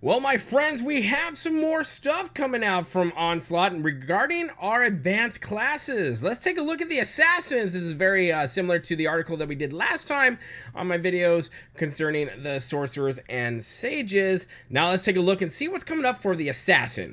Well, my friends, we have some more stuff coming out from Onslaught regarding our advanced classes. Let's take a look at the Assassins. This is very similar to the article that we did last time on my videos concerning the Sorcerers and Sages. Now let's take a look and see what's coming up for the Assassin.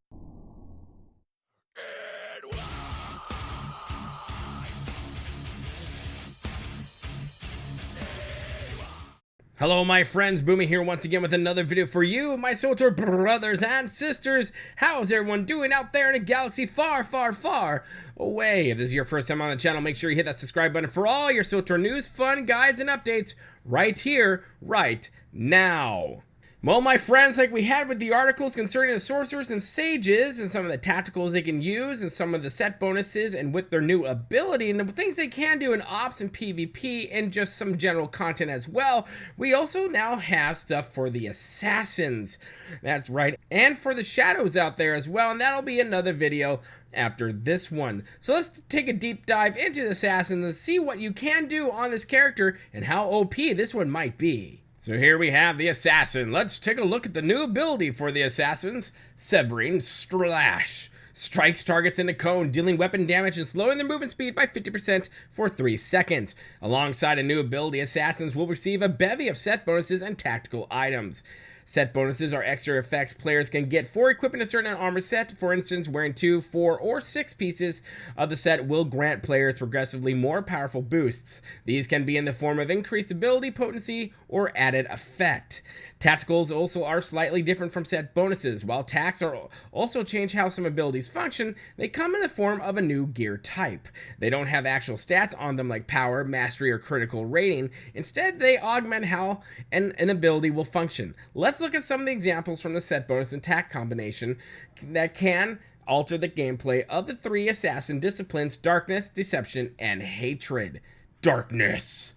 Hello my friends, Boomy here once again with another video for you, my Swtor brothers and sisters. How's everyone doing out there in a galaxy far, far, far away? If this is your first time on the channel, make sure you hit that subscribe button for all your Swtor news, fun, guides, and updates right here, right now. Well, my friends, like we had with the articles concerning the Sorcerers and Sages and some of the tacticals they can use and some of the set bonuses and with their new ability and the things they can do in Ops and PvP and just some general content as well, we also now have stuff for the Assassins. That's right, and for the Shadows out there as well, and that'll be another video after this one. So let's take a deep dive into the Assassins and see what you can do on this character and how OP this one might be. So here we have the Assassin. Let's take a look at the new ability for the Assassins, Severing Slash. Strikes targets in a cone, dealing weapon damage and slowing their movement speed by 50% for 3 seconds. Alongside a new ability, Assassins will receive a bevy of set bonuses and tactical items. Set bonuses are extra effects players can get for equipping a certain armor set. For instance, wearing 2, 4, or 6 pieces of the set will grant players progressively more powerful boosts. These can be in the form of increased ability potency or added effect. Tacticals also are slightly different from set bonuses. While tacs are also change how some abilities function, they come in the form of a new gear type. They don't have actual stats on them like power, mastery, or critical rating. Instead, they augment how an ability will function. Let's look at some of the examples from the set bonus and tac combination that can alter the gameplay of the 3 assassin disciplines: darkness, deception, and hatred. Darkness.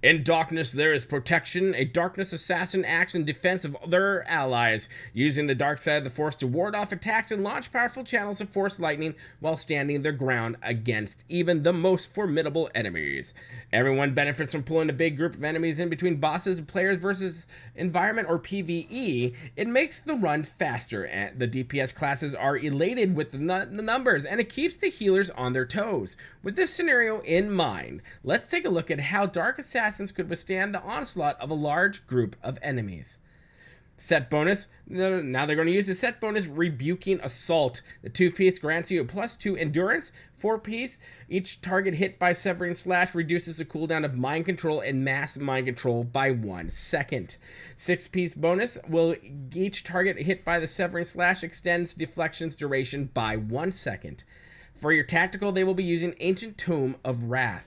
In darkness there is protection. A darkness assassin acts in defense of their allies, using the dark side of the force to ward off attacks and launch powerful channels of force lightning while standing their ground against even the most formidable enemies. Everyone benefits from pulling a big group of enemies in between bosses and players versus environment or PvE. It makes the run faster, and the DPS classes are elated with the numbers, and it keeps the healers on their toes. With this scenario in mind, let's take a look at how Dark Assassins could withstand the onslaught of a large group of enemies. Set bonus. Now they're going to use the set bonus, Rebuking Assault. The 2-piece grants you a +2 endurance. 4-piece, each target hit by Severing Slash reduces the cooldown of Mind Control and Mass Mind Control by 1 second. 6-piece bonus will each target hit by the Severing Slash extends deflection's duration by 1 second. For your tactical, they will be using Ancient Tome of Wrath.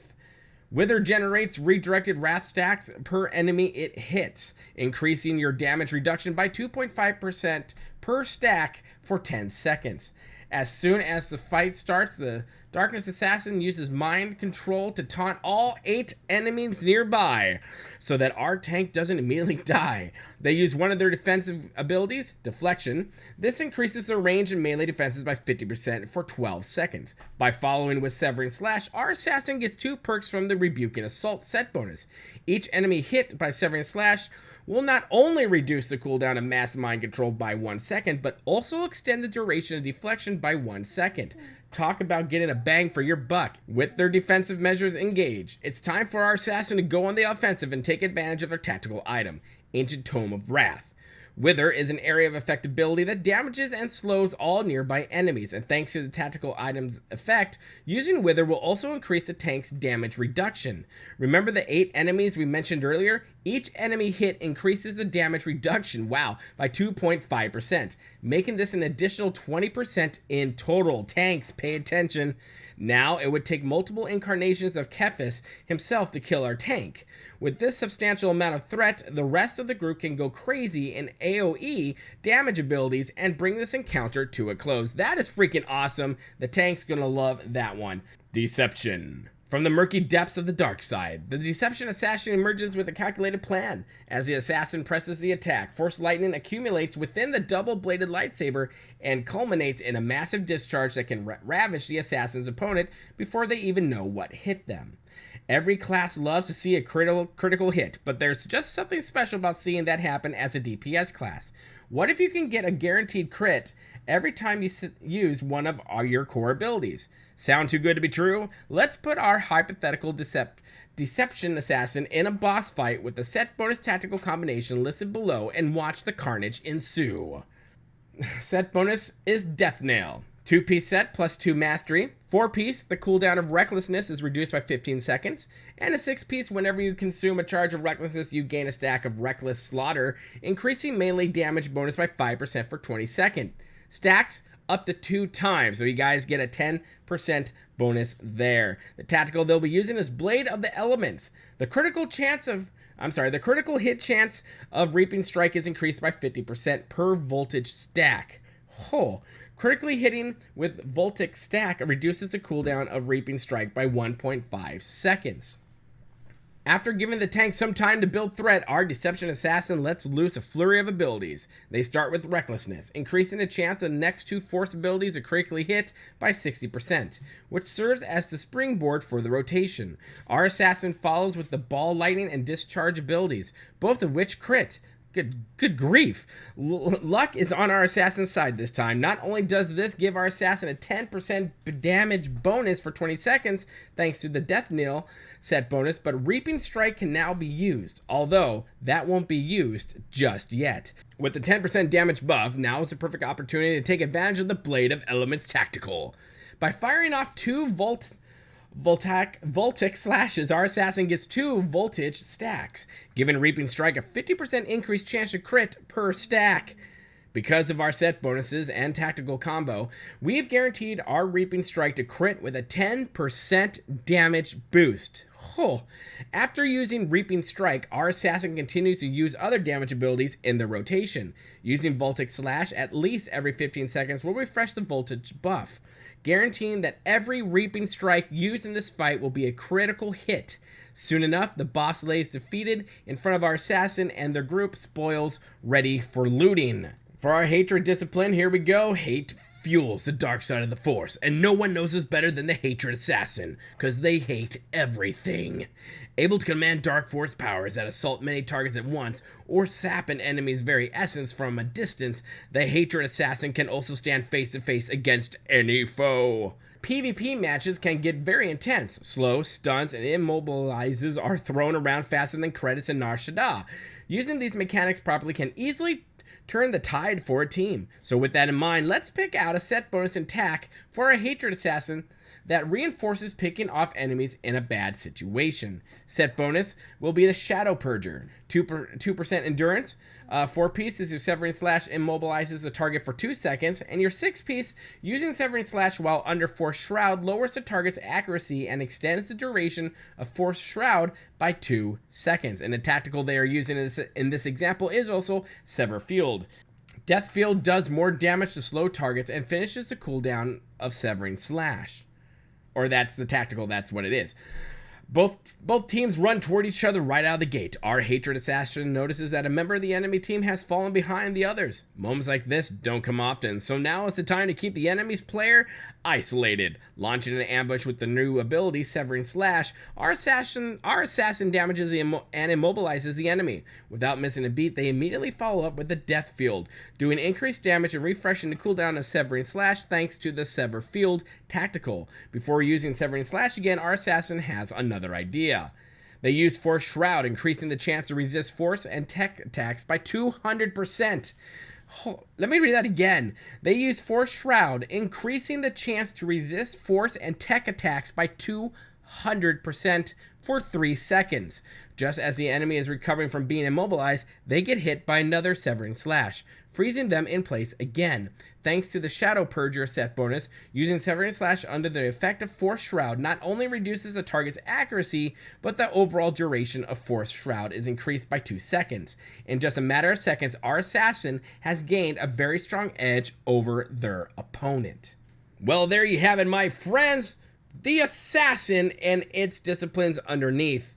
Wither generates redirected wrath stacks per enemy it hits, increasing your damage reduction by 2.5% per stack for 10 seconds. As soon as the fight starts, the Darkness Assassin uses mind control to taunt all 8 enemies nearby so that our tank doesn't immediately die. They use one of their defensive abilities, Deflection. This increases their range and melee defenses by 50% for 12 seconds. By following with Severing Slash, our assassin gets 2 perks from the Rebuking Assault set bonus. Each enemy hit by Severing Slash will not only reduce the cooldown of Mass Mind Control by 1 second, but also extend the duration of deflection by 1 second. Talk about getting a bang for your buck. With their defensive measures engaged, it's time for our assassin to go on the offensive and take advantage of their tactical item, Ancient Tome of Wrath. Wither is an area of effect ability that damages and slows all nearby enemies, and thanks to the tactical item's effect, using Wither will also increase the tank's damage reduction. Remember the 8 enemies we mentioned earlier? Each enemy hit increases the damage reduction, wow, by 2.5%, making this an additional 20% in total. Tanks, pay attention. Now it would take multiple incarnations of Kephis himself to kill our tank. With this substantial amount of threat, the rest of the group can go crazy in AoE damage abilities and bring this encounter to a close. That is freaking awesome. The tank's gonna love that one. Deception. From the murky depths of the dark side, the Deception Assassin emerges with a calculated plan. As the assassin presses the attack, Force Lightning accumulates within the double-bladed lightsaber and culminates in a massive discharge that can ravage the assassin's opponent before they even know what hit them. Every class loves to see a critical hit, but there's just something special about seeing that happen as a DPS class. What if you can get a guaranteed crit every time you use one of your core abilities? Sound too good to be true? Let's put our hypothetical Deception Assassin in a boss fight with the set bonus tactical combination listed below and watch the carnage ensue. Set bonus is Death Nail. 2-piece set plus 2 mastery. 4-piece, the cooldown of Recklessness is reduced by 15 seconds. And a 6-piece, whenever you consume a charge of Recklessness, you gain a stack of Reckless Slaughter, increasing melee damage bonus by 5% for 20 seconds. Stacks up to 2 times, so you guys get a 10% bonus there. The tactical they'll be using is Blade of the Elements. The critical hit chance of Reaping Strike is increased by 50% per voltage stack. Oh, critically hitting with Voltic Stack reduces the cooldown of Reaping Strike by 1.5 seconds. After giving the tank some time to build threat, our Deception Assassin lets loose a flurry of abilities. They start with Recklessness, increasing the chance of the next 2 force abilities to critically hit by 60%, which serves as the springboard for the rotation. Our assassin follows with the Ball Lightning and Discharge abilities, both of which crit. Good grief. Luck is on our assassin's side this time. Not only does this give our assassin a 10% damage bonus for 20 seconds, thanks to the Death Nail set bonus, but Reaping Strike can now be used, although that won't be used just yet. With the 10% damage buff, now is the perfect opportunity to take advantage of the Blade of Elements tactical. By firing off 2 Voltic slashes, our assassin gets 2 voltage stacks, giving Reaping Strike a 50% increased chance to crit per stack. Because of our set bonuses and tactical combo, we've guaranteed our Reaping Strike to crit with a 10% damage boost. Oh. After using Reaping Strike, our assassin continues to use other damage abilities in the rotation. Using Voltic Slash at least every 15 seconds will refresh the voltage buff, guaranteeing that every Reaping Strike used in this fight will be a critical hit. Soon enough, the boss lays defeated in front of our assassin and their group, spoils ready for looting. For our hatred discipline, here we go. Hate fuels the dark side of the Force, and no one knows us better than the Hatred Assassin, because they hate everything. Able to command dark force powers that assault many targets at once, or sap an enemy's very essence from a distance, the Hatred Assassin can also stand face to face against any foe. PvP matches can get very intense. Slow, stuns, and immobilizes are thrown around faster than credits in Nar Shaddaa. Using these mechanics properly can easily turn the tide for a team. So with that in mind, let's pick out a set bonus and tack for a Hatred Assassin that reinforces picking off enemies in a bad situation. Set bonus will be the Shadow Purger. 2% endurance. 4-piece is your Severing Slash immobilizes the target for 2 seconds, and your 6-piece, using Severing Slash while under Force Shroud, lowers the target's accuracy and extends the duration of Force Shroud by 2 seconds. And the tactical they are using in this example is also Sever Field. Death Field does more damage to slow targets and finishes the cooldown of Severing Slash. Or that's the tactical, that's what it is. Both teams run toward each other right out of the gate. Our Hatred Assassin notices that a member of the enemy team has fallen behind the others. Moments like this don't come often, so now is the time to keep the enemy's player isolated. Launching an ambush with the new ability, Severing Slash, our assassin damages and immobilizes the enemy. Without missing a beat, they immediately follow up with the Death Field, doing increased damage and refreshing the cooldown of Severing Slash thanks to the Sever Field tactical. Before using Severing Slash again, our assassin has another idea. They use Force Shroud, increasing the chance to resist force and tech attacks by 200%. Oh, let me read that again. They use Force Shroud, increasing the chance to resist force and tech attacks by 200% for 3 seconds. Just as the enemy is recovering from being immobilized, they get hit by another Severing Slash, freezing them in place again. Thanks to the Shadow Purger set bonus, using Severing Slash under the effect of Force Shroud not only reduces the target's accuracy, but the overall duration of Force Shroud is increased by 2 seconds. In just a matter of seconds, our assassin has gained a very strong edge over their opponent. Well, there you have it, my friends. The assassin and its disciplines underneath.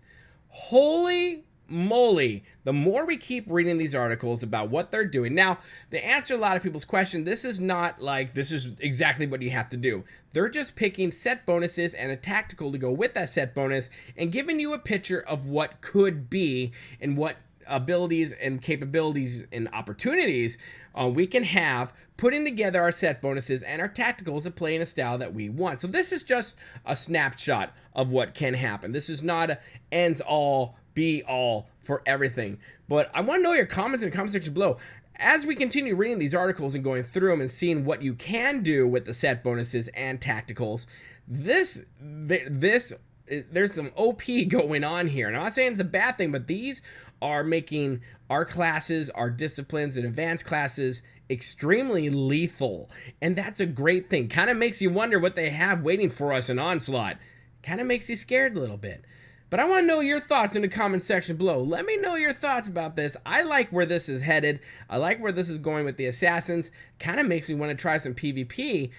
Holy moly, the more we keep reading these articles about what they're doing. Now, to answer a lot of people's question, this is not like this is exactly what you have to do. They're just picking set bonuses and a tactical to go with that set bonus and giving you a picture of what could be and what abilities and capabilities and opportunities we can have putting together our set bonuses and our tacticals to play in a style that we want. So this is just a snapshot of what can happen. This is not an ends all, be all for everything. But I want to know your comments in the comment section below. As we continue reading these articles and going through them and seeing what you can do with the set bonuses and tacticals, there's some OP going on here. And I'm not saying it's a bad thing, but these are making our classes, our disciplines, and advanced classes extremely lethal. And that's a great thing. Kind of makes you wonder what they have waiting for us in Onslaught. Kind of makes you scared a little bit. But I want to know your thoughts in the comment section below. Let me know your thoughts about this. I like where this is headed. I like where this is going with the assassins. Kind of makes me want to try some PvP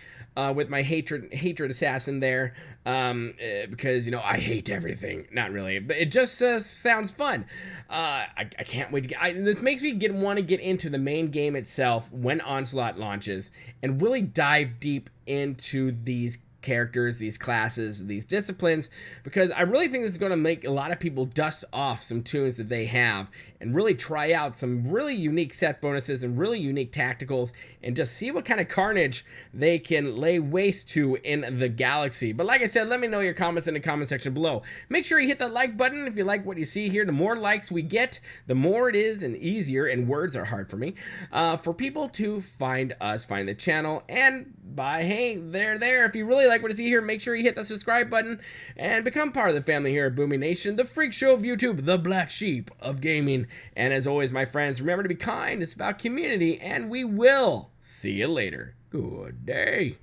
with my hatred assassin there, because, you know, I hate everything. Not really, but it just sounds fun. I can't wait to get. This makes me want to get into the main game itself when Onslaught launches and really dive deep into these characters, these classes, these disciplines, because I really think this is going to make a lot of people dust off some tunes that they have and really try out some really unique set bonuses and really unique tacticals and just see what kind of carnage they can lay waste to in the galaxy. But like I said, let me know your comments in the comment section below. Make sure you hit that like button if you like what you see here. The more likes we get, the more it is and easier, and words are hard for me, for people to find us, find the channel, and hey, there. If you really like what you see here, make sure you hit the subscribe button and become part of the family here at Boomy Nation, the freak show of YouTube, the black sheep of gaming. And as always, my friends, remember to be kind. It's about community, and we will see you later. Good day.